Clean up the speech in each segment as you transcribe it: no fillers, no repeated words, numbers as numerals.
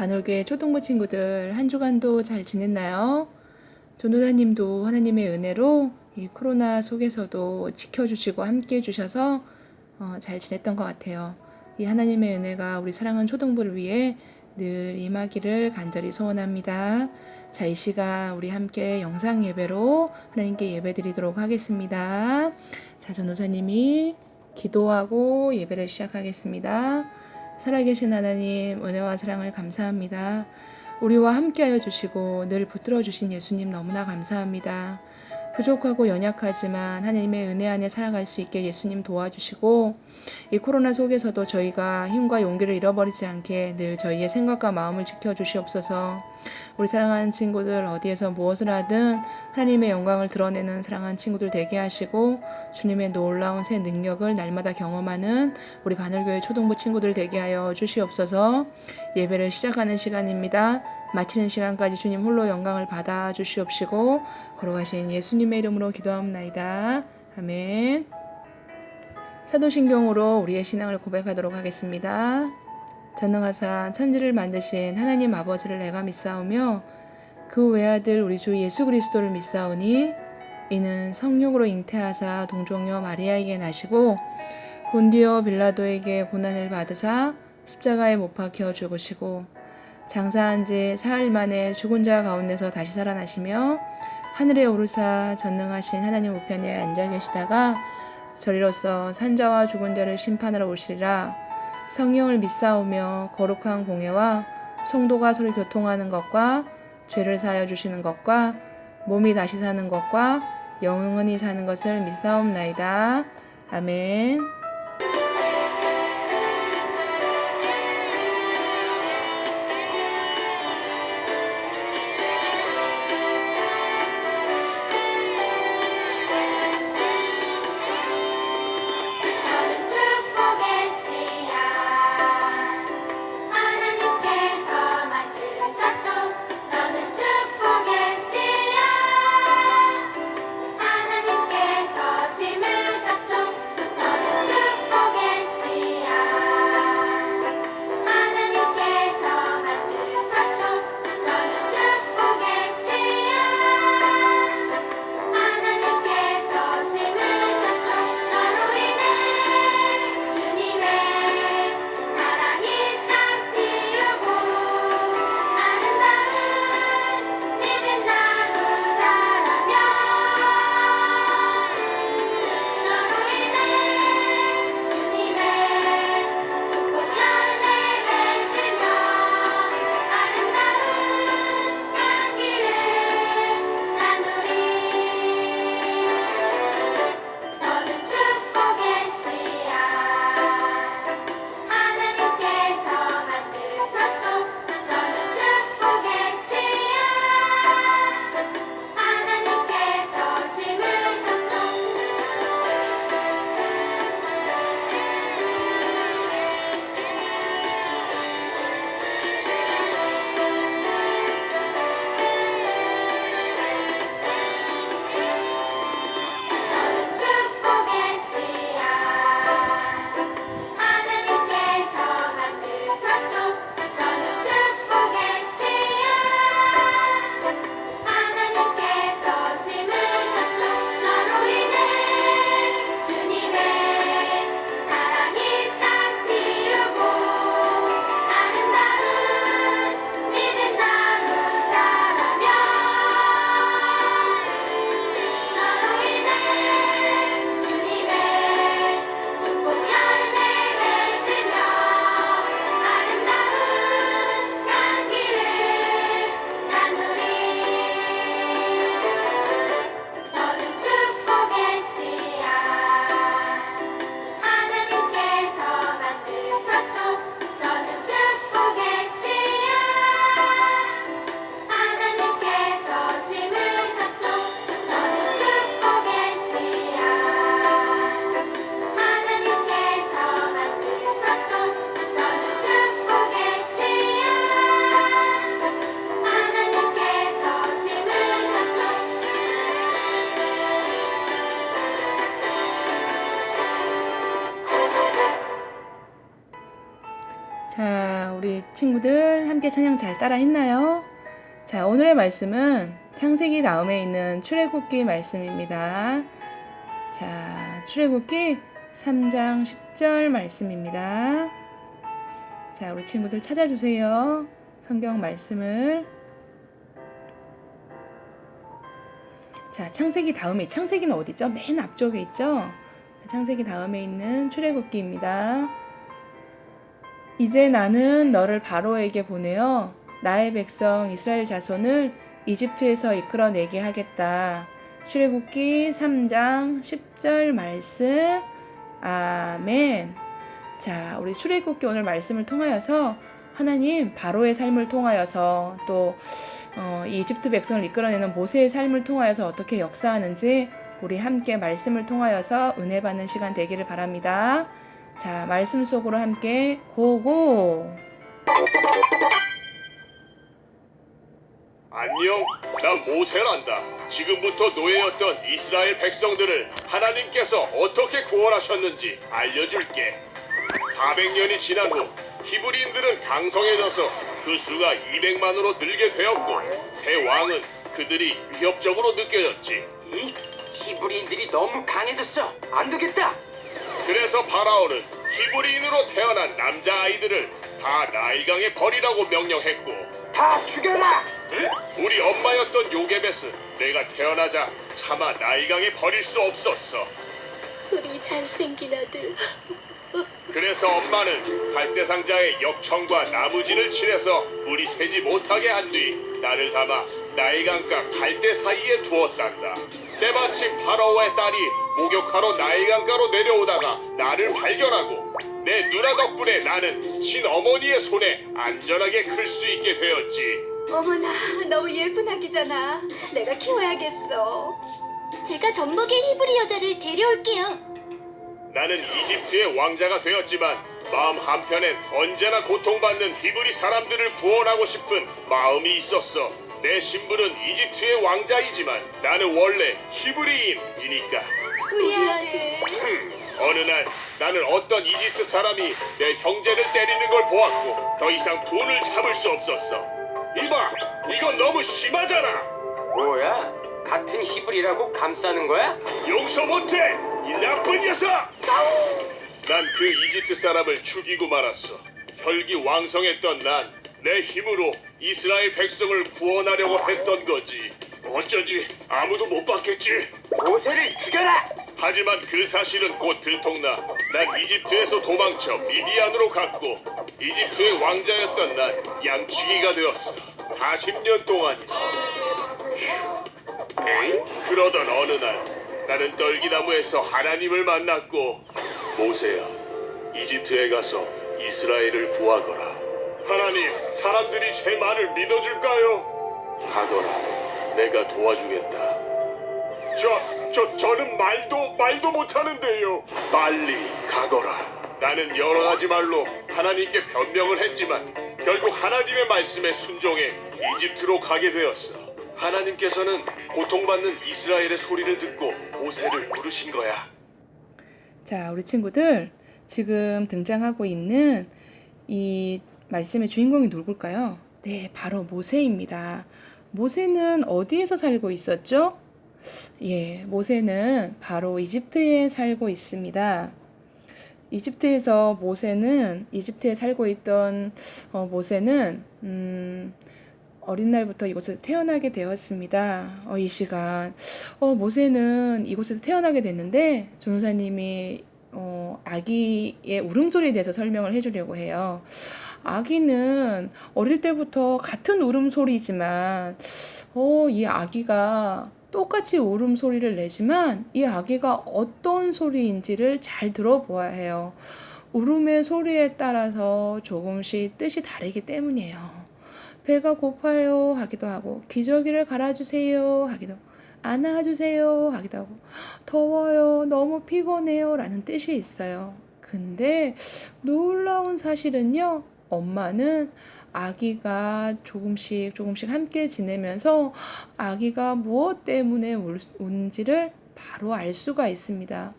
반올교회 초등부 친구들 한 주간도 잘 지냈나요? 전도사님도 하나님의 은혜로 이 코로나 속에서도 지켜주시고 함께 해주셔서 잘 지냈던 것 같아요. 이 하나님의 은혜가 우리 사랑하는 초등부를 위해 늘 임하기를 간절히 소원합니다. 자, 이 시간 우리 함께 영상 예배로 하나님께 예배 드리도록 하겠습니다. 자, 전도사님이 기도하고 예배를 시작하겠습니다. 살아계신 하나님, 은혜와 사랑을 감사합니다. 우리와 함께하여 주시고 늘 붙들어 주신 예수님 너무나 감사합니다. 부족하고 연약하지만 하나님의 은혜 안에 살아갈 수 있게 예수님 도와주시고 이 코로나 속에서도 저희가 힘과 용기를 잃어버리지 않게 늘 저희의 생각과 마음을 지켜주시옵소서. 우리 사랑하는 친구들 어디에서 무엇을 하든 하나님의 영광을 드러내는 사랑하는 친구들 되게 하시고 주님의 놀라운 새 능력을 날마다 경험하는 우리 바늘교회 초등부 친구들 되게 하여 주시옵소서. 예배를 시작하는 시간입니다. 마치는 시간까지 주님 홀로 영광을 받아 주시옵시고 걸어가신 예수님의 이름으로 기도합나이다. 아멘. 사도신경으로 우리의 신앙을 고백하도록 하겠습니다. 전능하사 천지를 만드신 하나님 아버지를 내가 믿사오며 그 외아들 우리 주 예수 그리스도를 믿사오니 이는 성령으로 잉태하사 동정녀 마리아에게 나시고 본디오 빌라도에게 고난을 받으사 십자가에 못 박혀 죽으시고 장사한 지 사흘 만에 죽은 자 가운데서 다시 살아나시며 하늘에 오르사 전능하신 하나님 우편에 앉아 계시다가 저리로서 산자와 죽은 자를 심판하러 오시리라. 성령을 믿사오며 거룩한 공예와 성도가 서로 교통하는 것과 죄를 사하여 주시는 것과 몸이 다시 사는 것과 영원히 사는 것을 믿사옵나이다. 아멘. 하나님께서 심으셨죠. 너는 자, 우리 친구들 함께 찬양 잘 따라 했나요? 자, 오늘의 말씀은 창세기 다음에 있는 출애굽기 말씀입니다. 자, 출애굽기 3장 10절 말씀입니다. 자, 우리 친구들 찾아주세요. 성경 말씀을. 자, 창세기 다음에, 창세기는 어디죠? 맨 앞쪽에 있죠? 창세기 다음에 있는 출애굽기입니다. 이제 나는 너를 바로에게 보내어 나의 백성 이스라엘 자손을 이집트에서 이끌어내게 하겠다. 출애굽기 3장 10절 말씀. 아멘. 자, 우리 출애굽기 오늘 말씀을 통하여서 하나님 바로의 삶을 통하여서 또 이집트 백성을 이끌어내는 모세의 삶을 통하여서 어떻게 역사하는지 우리 함께 말씀을 통하여서 은혜 받는 시간 되기를 바랍니다. 자, 말씀 속으로 함께 고고. 안녕, 나 모세란다. 지금부터 노예였던 이스라엘 백성들을 하나님께서 어떻게 구원하셨는지 알려줄게. 400년이 지난 후 히브리인들은 강성해져서 그 수가 200만으로 늘게 되었고 새 왕은 그들이 위협적으로 느껴졌지. 이 히브리인들이 너무 강해졌어. 안 되겠다. 그래서 파라오는 히브리인으로 태어난 남자아이들을 다 나일강에 버리라고 명령했고 다 죽여라. 우리 엄마였던 요게벳은 내가 태어나자 차마 나일강에 버릴 수 없었어. 우리 잘생긴 아들. 그래서 엄마는 갈대상자에 역청과 나무진을 칠해서 물이 새지 못하게 한 뒤 나를 담아 나일강과 갈대 사이에 두었단다. 때마침 파라오의 딸이 목욕하러 나일강가로 내려오다가 나를 발견하고 내 누나 덕분에 나는 친어머니의 손에 안전하게 클 수 있게 되었지. 어머나, 너무 예쁜 아기잖아. 내가 키워야겠어. 제가 젖먹일 히브리 여자를 데려올게요. 나는 이집트의 왕자가 되었지만 마음 한편엔 언제나 고통받는 히브리 사람들을 구원하고 싶은 마음이 있었어. 내 신분은 이집트의 왕자이지만 나는 원래 히브리인이니까. 우리 아들. 어느 날 나는 어떤 이집트 사람이 내 형제를 때리는 걸 보았고 더 이상 돈을 참을 수 없었어. 이봐, 이건 너무 심하잖아. 뭐야? 같은 히브리라고 감싸는 거야? 용서 못해, 이 나쁜 녀석! 난 그 이집트 사람을 죽이고 말았어. 혈기 왕성했던 난 내 힘으로 이스라엘 백성을 구원하려고 했던 거지. 어쩌지 아무도 못 봤겠지. 모세를 죽여라. 하지만 그 사실은 곧 들통나 난 이집트에서 도망쳐 미디안으로 갔고 이집트의 왕자였던 난 양치기가 되었어. 40년 동안이나. 그러던 어느 날 나는 떨기나무에서 하나님을 만났고 모세야, 이집트에 가서 이스라엘을 구하거라. 하나님, 사람들이 제 말을 믿어줄까요? 가거라. 내가 도와주겠다. 저는 말도 못하는데요. 빨리 가거라. 나는 여러 가지 말로 하나님께 변명을 했지만 결국 하나님의 말씀에 순종해 이집트로 가게 되었어. 하나님께서는 고통받는 이스라엘의 소리를 듣고 모세를 부르신 거야. 자, 우리 친구들 지금 등장하고 있는 이 말씀의 주인공이 누굴까요? 네, 바로 모세입니다. 모세는 어디에서 살고 있었죠? 예, 모세는 바로 이집트에 살고 있습니다. 이집트에 살고 있던 모세는 어린 날부터 이곳에서 태어나게 되었습니다. 이 시간 모세는 이곳에서 태어나게 됐는데 전도사님이 아기의 울음소리에 대해서 설명을 해주려고 해요. 아기는 어릴 때부터 같은 울음소리지만 이 아기가 똑같이 울음소리를 내지만 이 아기가 어떤 소리인지를 잘 들어보아야 해요. 울음의 소리에 따라서 조금씩 뜻이 다르기 때문이에요. 배가 고파요 하기도 하고 기저귀를 갈아주세요 하기도 하고 안아주세요 하기도 하고 더워요 너무 피곤해요 라는 뜻이 있어요. 근데 놀라운 사실은요, 엄마는 아기가 조금씩 함께 지내면서 아기가 무엇 때문에 운지를 바로 알 수가 있습니다.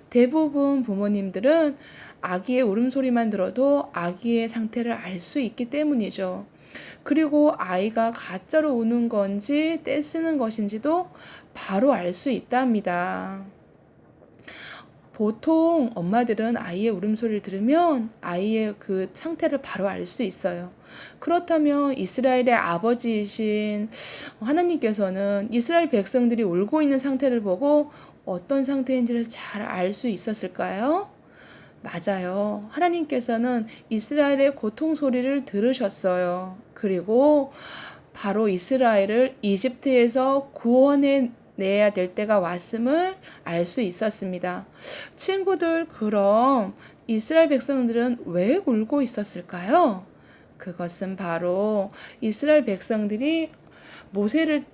대부분 부모님들은 아기의 울음소리만 들어도 아기의 상태를 알 수 있기 때문이죠. 그리고 아이가 가짜로 우는 건지 떼쓰는 것인지도 바로 알 수 있답니다. 보통 엄마들은 아이의 울음소리를 들으면 아이의 그 상태를 바로 알 수 있어요. 그렇다면 이스라엘의 아버지이신 하나님께서는 이스라엘 백성들이 울고 있는 상태를 보고 어떤 상태인지를 잘 알 수 있었을까요? 맞아요. 하나님께서는 이스라엘의 고통 소리를 들으셨어요. 그리고 바로 이스라엘을 이집트에서 구원해 내야 될 때가 왔음을 알 수 있었습니다. 친구들, 그럼 이스라엘 백성들은 왜 울고 있었을까요? 그것은 바로 이스라엘 백성들이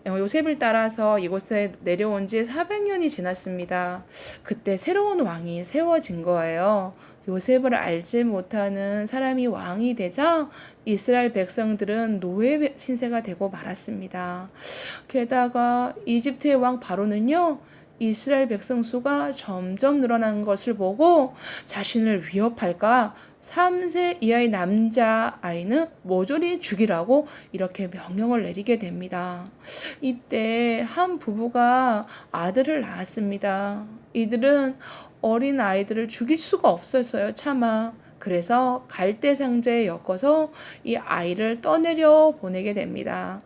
요셉을 따라서 이곳에 내려온 지 400년이 지났습니다. 그때 새로운 왕이 세워진 거예요. 요셉을 알지 못하는 사람이 왕이 되자 이스라엘 백성들은 노예 신세가 되고 말았습니다. 게다가 이집트의 왕 바로는요, 이스라엘 백성 수가 점점 늘어나는 것을 보고 자신을 위협할까 3세 이하의 남자아이는 모조리 죽이라고 이렇게 명령을 내리게 됩니다. 이때 한 부부가 아들을 낳았습니다. 이들은 어린 아이들을 죽일 수가 없었어요, 차마. 그래서 갈대 상자에 엮어서 이 아이를 떠내려 보내게 됩니다.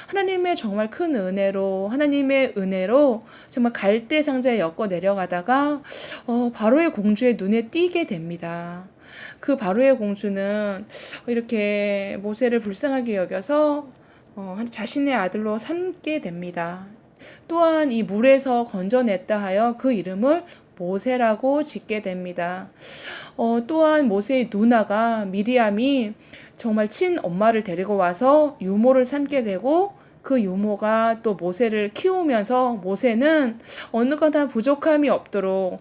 하나님의 정말 큰 은혜로, 하나님의 은혜로 정말 갈대 상자에 엮어 내려가다가 바로의 공주의 눈에 띄게 됩니다. 그 바로의 공주는 이렇게 모세를 불쌍하게 여겨서 자신의 아들로 삼게 됩니다. 또한 이 물에서 건져냈다 하여 그 이름을 모세라고 짓게 됩니다. 또한 모세의 누나가 미리암이 정말 친엄마를 데리고 와서 유모를 삼게 되고 그 유모가 또 모세를 키우면서 모세는 어느 거나 부족함이 없도록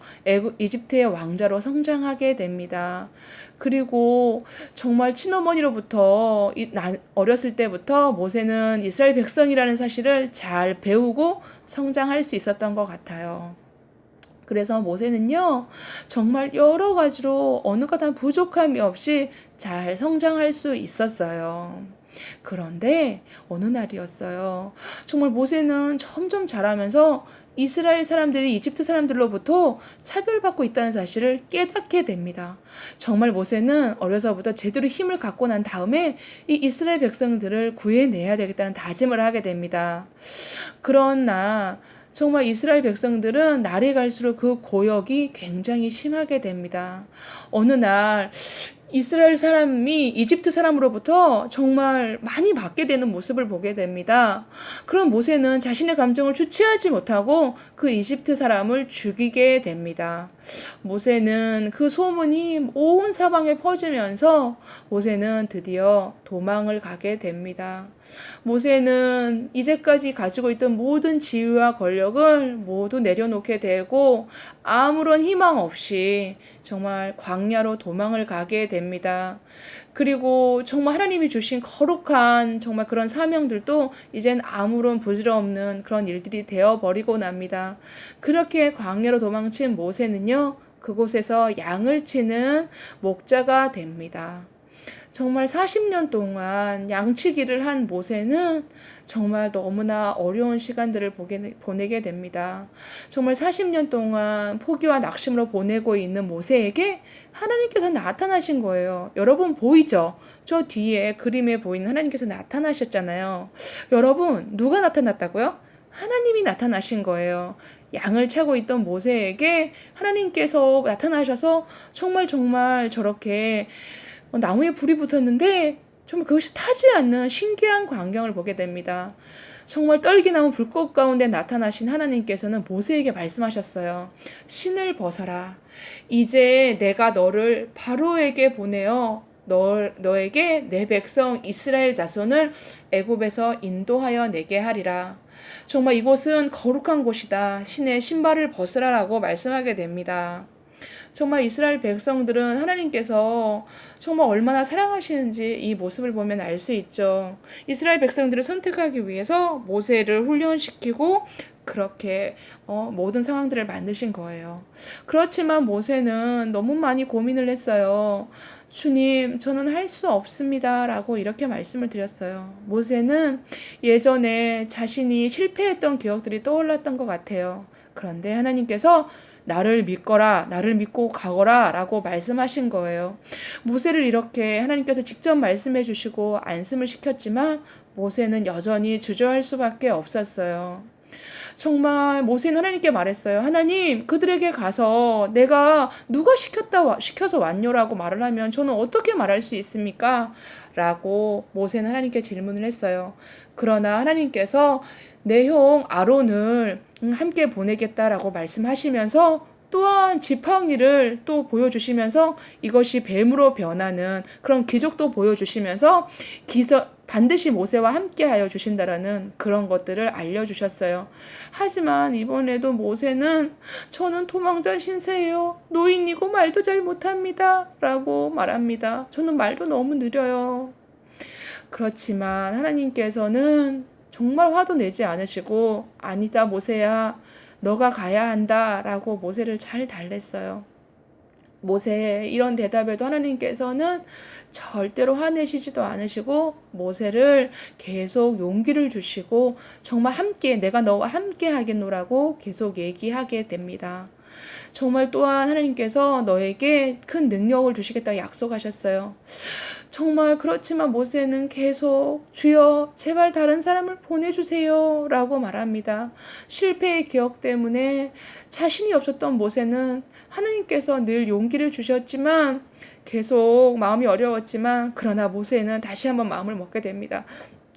이집트의 왕자로 성장하게 됩니다. 그리고 정말 친어머니로부터 어렸을 때부터 모세는 이스라엘 백성이라는 사실을 잘 배우고 성장할 수 있었던 것 같아요. 그래서 모세는요, 정말 여러 가지로 어느 거나 부족함이 없이 잘 성장할 수 있었어요. 그런데 어느 날이었어요. 정말 모세는 점점 자라면서 이스라엘 사람들이 이집트 사람들로부터 차별받고 있다는 사실을 깨닫게 됩니다. 정말 모세는 어려서부터 제대로 힘을 갖고 난 다음에 이 이스라엘 백성들을 구해내야 되겠다는 다짐을 하게 됩니다. 그러나 정말 이스라엘 백성들은 날이 갈수록 그 고역이 굉장히 심하게 됩니다. 어느 날 이스라엘 사람이 이집트 사람으로부터 정말 많이 받게 되는 모습을 보게 됩니다. 그런 모세는 자신의 감정을 주체하지 못하고 그 이집트 사람을 죽이게 됩니다. 모세는 그 소문이 온 사방에 퍼지면서 모세는 드디어 도망을 가게 됩니다. 모세는 이제까지 가지고 있던 모든 지위와 권력을 모두 내려놓게 되고 아무런 희망 없이 정말 광야로 도망을 가게 됩니다. 그리고 정말 하나님이 주신 거룩한 정말 그런 사명들도 이젠 아무런 부질없는 그런 일들이 되어버리고 납니다. 그렇게 광야로 도망친 모세는요, 그곳에서 양을 치는 목자가 됩니다. 정말 40년 동안 양치기를 한 모세는 정말 너무나 어려운 시간들을 보내게 됩니다. 정말 40년 동안 포기와 낙심으로 보내고 있는 모세에게 하나님께서 나타나신 거예요. 여러분 보이죠? 저 뒤에 그림에 보이는 하나님께서 나타나셨잖아요. 여러분, 누가 나타났다고요? 하나님이 나타나신 거예요. 양을 차고 있던 모세에게 하나님께서 나타나셔서 정말 저렇게 나무에 불이 붙었는데 정말 그것이 타지 않는 신기한 광경을 보게 됩니다. 정말 떨기나무 불꽃 가운데 나타나신 하나님께서는 모세에게 말씀하셨어요. 신을 벗어라. 이제 내가 너를 바로에게 보내어 너에게 내 백성 이스라엘 자손을 애굽에서 인도하여 내게 하리라. 정말 이곳은 거룩한 곳이다. 신의 신발을 벗으라라고 말씀하게 됩니다. 정말 이스라엘 백성들은 하나님께서 정말 얼마나 사랑하시는지 이 모습을 보면 알 수 있죠. 이스라엘 백성들을 선택하기 위해서 모세를 훈련시키고 그렇게 모든 상황들을 만드신 거예요. 그렇지만 모세는 너무 많이 고민을 했어요. 주님, 저는 할 수 없습니다. 라고 이렇게 말씀을 드렸어요. 모세는 예전에 자신이 실패했던 기억들이 떠올랐던 것 같아요. 그런데 하나님께서 나를 믿거라, 나를 믿고 가거라 라고 말씀하신 거예요. 모세를 이렇게 하나님께서 직접 말씀해 주시고 안심을 시켰지만 모세는 여전히 주저할 수밖에 없었어요. 정말 모세는 하나님께 말했어요. 하나님, 그들에게 가서 내가 누가 시켜서 왔뇨라고 말을 하면 저는 어떻게 말할 수 있습니까? 라고 모세는 하나님께 질문을 했어요. 그러나 하나님께서 내 형 아론을 함께 보내겠다라고 말씀하시면서 또한 지팡이를 또 보여주시면서 이것이 뱀으로 변하는 그런 기적도 보여주시면서 반드시 모세와 함께 하여 주신다라는 그런 것들을 알려주셨어요. 하지만 이번에도 모세는 저는 도망자 신세예요. 노인이고 말도 잘 못합니다. 라고 말합니다. 저는 말도 너무 느려요. 그렇지만 하나님께서는 정말 화도 내지 않으시고 아니다 모세야 너가 가야 한다 라고 모세를 잘 달랬어요. 모세의 이런 대답에도 하나님께서는 절대로 화내시지도 않으시고 모세를 계속 용기를 주시고 정말 함께 내가 너와 함께 하겠노라고 계속 얘기하게 됩니다. 정말 또한 하나님께서 너에게 큰 능력을 주시겠다고 약속하셨어요. 정말 그렇지만 모세는 계속 주여 제발 다른 사람을 보내주세요 라고 말합니다. 실패의 기억 때문에 자신이 없었던 모세는 하나님께서 늘 용기를 주셨지만 계속 마음이 어려웠지만 그러나 모세는 다시 한번 마음을 먹게 됩니다.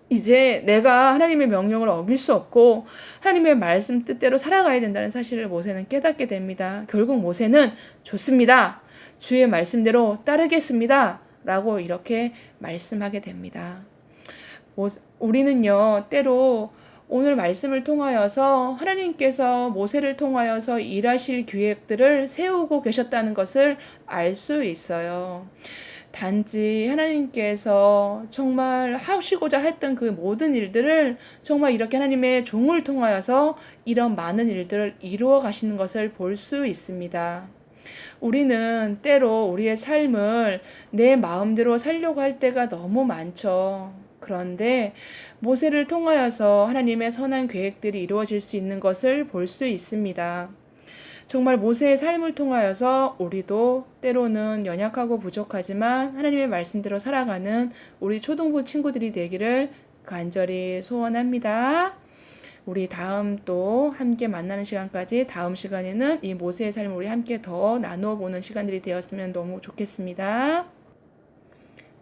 이제 내가 하나님의 명령을 어길 수 없고 하나님의 말씀 뜻대로 살아가야 된다는 사실을 모세는 깨닫게 됩니다. 결국 모세는 좋습니다. 주의 말씀대로 따르겠습니다. 라고 이렇게 말씀하게 됩니다. 우리는요, 때로 오늘 말씀을 통하여서 하나님께서 모세를 통하여서 일하실 계획들을 세우고 계셨다는 것을 알 수 있어요. 단지 하나님께서 정말 하시고자 했던 그 모든 일들을 정말 이렇게 하나님의 종을 통하여서 이런 많은 일들을 이루어 가시는 것을 볼 수 있습니다. 우리는 때로 우리의 삶을 내 마음대로 살려고 할 때가 너무 많죠. 그런데 모세를 통하여서 하나님의 선한 계획들이 이루어질 수 있는 것을 볼 수 있습니다. 정말 모세의 삶을 통하여서 우리도 때로는 연약하고 부족하지만 하나님의 말씀대로 살아가는 우리 초등부 친구들이 되기를 간절히 소원합니다. 우리 다음 또 함께 만나는 시간까지 다음 시간에는 이 모세의 삶을 우리 함께 더 나누어 보는 시간들이 되었으면 너무 좋겠습니다.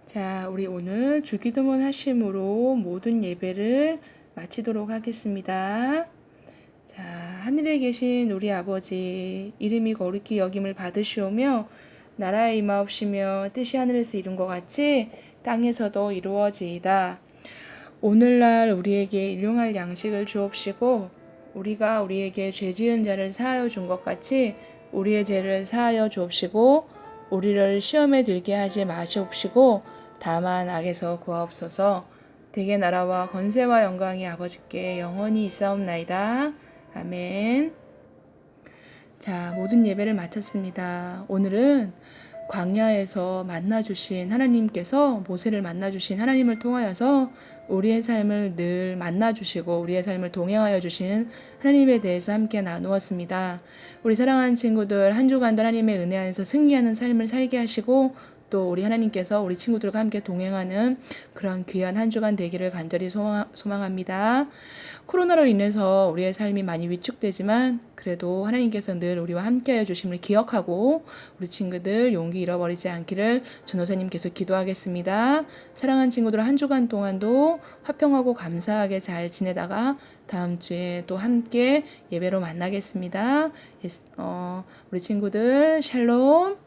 자, 우리 오늘 주기도문 하심으로 모든 예배를 마치도록 하겠습니다. 자, 하늘에 계신 우리 아버지, 이름이 거룩히 여김을 받으시오며 나라의 임하옵시며 뜻이 하늘에서 이룬 것 같이 땅에서도 이루어지이다. 오늘날 우리에게 일용할 양식을 주옵시고 우리가 우리에게 죄 지은 자를 사하여 준 것 같이 우리의 죄를 사하여 주옵시고 우리를 시험에 들게 하지 마시옵시고 다만 악에서 구하옵소서. 대개 나라와 권세와 영광이 아버지께 영원히 있사옵나이다. 아멘. 자, 모든 예배를 마쳤습니다. 오늘은 광야에서 만나주신 하나님께서 모세를 만나주신 하나님을 통하여서 우리의 삶을 늘 만나주시고 우리의 삶을 동행하여 주신 하나님에 대해서 함께 나누었습니다. 우리 사랑하는 친구들 한 주간도 하나님의 은혜 안에서 승리하는 삶을 살게 하시고 또 우리 하나님께서 우리 친구들과 함께 동행하는 그런 귀한 한 주간 되기를 간절히 소망합니다. 코로나로 인해서 우리의 삶이 많이 위축되지만 그래도 하나님께서 늘 우리와 함께하여 주심을 기억하고 우리 친구들 용기 잃어버리지 않기를 전도사님께서 기도하겠습니다. 사랑하는 친구들 한 주간 동안도 화평하고 감사하게 잘 지내다가 다음 주에 또 함께 예배로 만나겠습니다. 우리 친구들 샬롬.